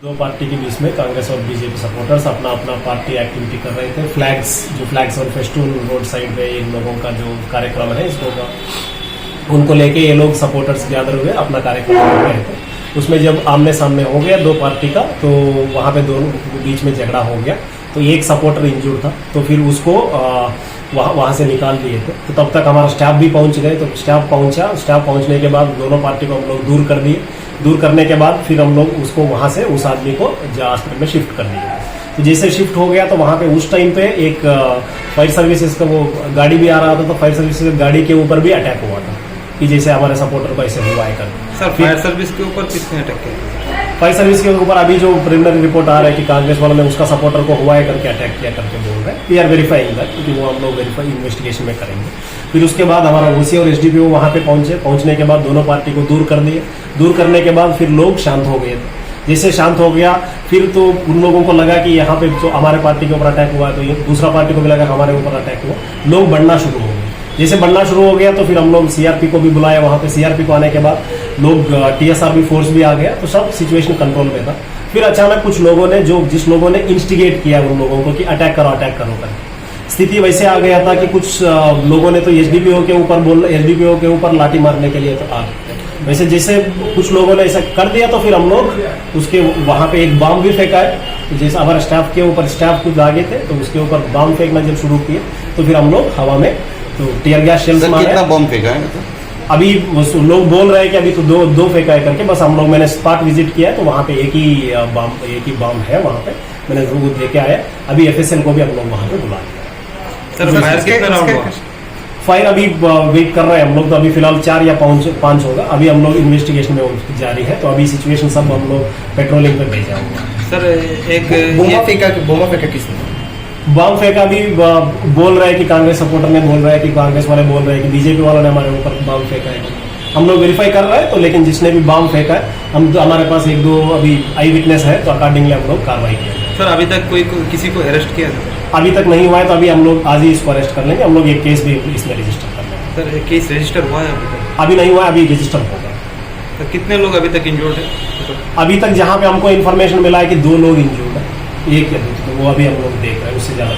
दो पार्टी के बीच में कांग्रेस और बीजेपी सपोर्टर्स अपना अपना पार्टी एक्टिविटी कर रहे थे। फ्लैग्स और फेस्टून रोड साइड पे इन लोगों का जो कार्यक्रम है इसको उनको लेके ये लोग सपोर्टर्स गैदर हुए अपना कार्यक्रम कर रहे थे। उसमें जब आमने सामने हो गया दो पार्टी का, तो वहाँ पे दोनों बीच में झगड़ा हो गया। तो एक सपोर्टर इंजूर्ड था, तो फिर उसको वहाँ से निकाल दिए थे। तो तब तक हमारा स्टाफ भी पहुँच गए। तो स्टाफ पहुँचने के बाद दोनों पार्टी को हम लोग दूर कर दिए। दूर करने के बाद फिर हम लोग उसको वहाँ से उस आदमी को हॉस्पिटल में शिफ्ट कर दिया। तो जैसे शिफ्ट हो गया तो वहाँ पे उस टाइम पे एक फायर सर्विसेज का वो गाड़ी भी आ रहा था। तो फायर सर्विसेज गाड़ी के ऊपर भी अटैक हुआ था कि जैसे हमारे सपोर्टर को ऐसे हुआ है कर। सर फायर सर्विस के ऊपर किसने अटैक किया? फायर सर्विस के ऊपर अभी जो प्रिलिमिनरी रिपोर्ट आ रहा है कि कांग्रेस वालों ने उसका सपोर्टर को हुआ है करके अटैक किया करके बोल रहे हैं। वी आर वेरीफाइंग दैट, क्योंकि वो हम लोग वेरीफाई इन्वेस्टिगेशन में करेंगे। फिर उसके बाद हमारा ओसी और एसडीपीओ वहाँ पे पहुंचने के बाद दोनों पार्टी को दूर कर दिए। दूर करने के बाद फिर लोग शांत हो गए थे। जैसे शांत हो गया फिर तो उन लोगों को लगा कि यहाँ पे जो हमारे पार्टी के ऊपर अटैक हुआ है, तो ये दूसरा पार्टी को भी लगा हमारे ऊपर अटैक हुआ। लोग बढ़ना शुरू हो गए। जैसे बढ़ना शुरू हो गया तो फिर हम लोग सीआरपी को भी बुलाया। वहाँ पे सीआरपी को आने के बाद लोग टीएसआरबी फोर्स भी आ गया। तो सब सिचुएशन कंट्रोल में था। फिर अचानक कुछ लोगों ने जिस लोगों ने इंस्टिगेट किया उन लोगों को कि अटैक करो करके, स्थिति वैसे आ गया था कि कुछ लोगों ने तो एसडीपीओ के ऊपर लाठी मारने के लिए तो आ गए। वैसे जैसे कुछ लोगों ने ऐसा कर दिया तो फिर हम लोग उसके वहाँ पे एक बम भी फेंका है। तो जैसे हमारे स्टाफ के ऊपर कुछ आगे थे तो उसके ऊपर बम फेंकना जब शुरू किए तो फिर हम लोग हवा में तो टियर गैस शेल्स मारे। कितना बम फेंका है? अभी लोग बोल रहे हैं कि अभी तो दो फेंका है करके। बस हम लोग मैंने स्पॉट विजिट किया है तो वहाँ पे एक ही बम है वहाँ पे। मैंने वो देखे आया। अभी एफएसएल को भी हम लोग वहाँ पे बुला लिया। सर फायर कितना राउंड हुआ? फायर अभी वेट कर रहे हैं हम लोग। तो अभी फिलहाल 4 या 5 होगा। अभी हम लोग इन्वेस्टिगेशन में जारी है। तो अभी सिचुएशन सब हम लोग पेट्रोलिंग पे भेजा हुआ। सर एक बोमा फेंका किसने? बम फेंका भी बोल रहे हैं कि कांग्रेस सपोर्टर ने बोल रहा है कि कांग्रेस वाले बोल रहे हैं कि बीजेपी वालों ने हमारे ऊपर बम फेंका है। हम लोग वेरीफाई कर रहे हैं। तो लेकिन जिसने भी बम फेंका है हमारे पास 1-2 अभी आई विटनेस है। तो अकॉर्डिंगली हम लोग कार्रवाई करेंगे। सर अभी तक किसी को अरेस्ट किया? अभी तक नहीं हुआ है। तो अभी हम लोग आज ही इसको अरेस्ट कर लेंगे। हम लोग एक केस भी इसमें रजिस्टर कर लेंगे। सर केस रजिस्टर हुआ है अभी तक? अभी नहीं हुआ है, अभी रजिस्टर होगा। तो कितने लोग अभी तक इंजर्ड है? अभी तक जहाँ पे हमको इन्फॉर्मेशन मिला है कि 2 लोग इंजर्ड है, 1 या 2। तो वो अभी हम लोग देख रहे हैं, उससे ज्यादा